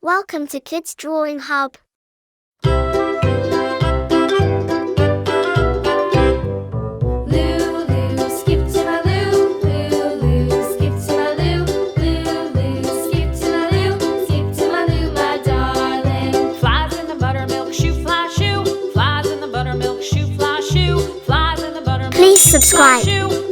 Welcome to Kids Drawing Hub. Please subscribe.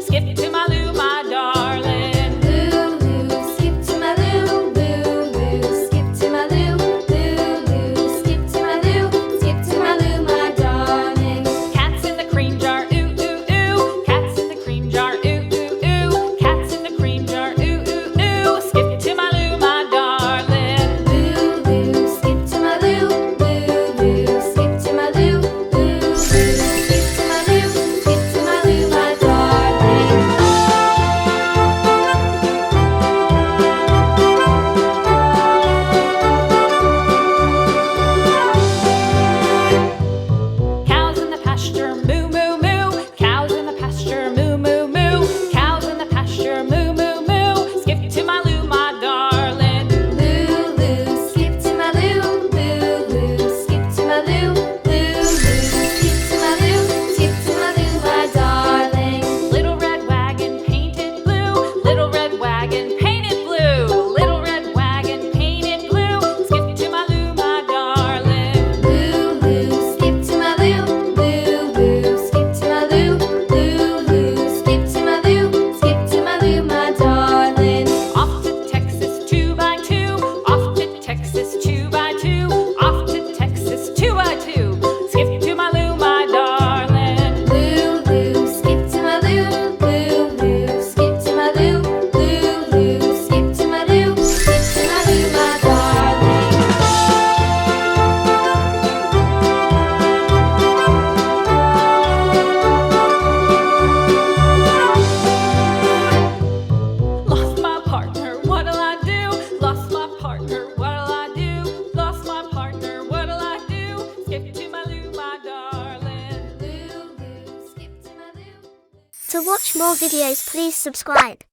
Skip to my Lou, my darling. Lou, skip to my Lou, Lou, skip to my Lou, Lou, skip to my Lou, skip to my Lou, my darling. Cats in the cream jar, ooh, ooh, ooh. Cats in the cream jar, ooh, ooh, ooh. Cats in the cream jar, ooh, ooh, ooh. Skip to my Lou, my darling. Lou, skip to my Lou, Lou, skip to my Lou, Lou, skip to my Lou, skip to my Lou, my darling. Cows in the pasture, moo, moo, moo. Cows in the pasture, moo, moo, moo. Cows in the pasture, moo, moo, moo. Skip to my Lou, my darling. Lou, skip to my Lou, Lou, skip to my Lou, Lou, skip to my Lou, skip to my Lou, my darling. Little red wagon painted blue, little red wagon painted blue, little red wagon painted blue. Skip to my Lou, my darling. Lou, skip to my Lou, Lou, skip to my Lou, Lou, skip to my Lou, skip to my Lou, my darling. Off to Texas 2x2, off to Texas 2x2, off to Texas 2x2. Skip to my Lou, my darling. Lou, skip to my Lou, Lou, skip to my Lou, Lou, skip to my Lou, skip to my Lou, my darling. Lost my partner, what'll I do? Lost my partner, what'll I do? Lost my partner, what'll I do? Skip to my Lou, my darling. Lou, skip to my Lou. To watch more videos, please subscribe.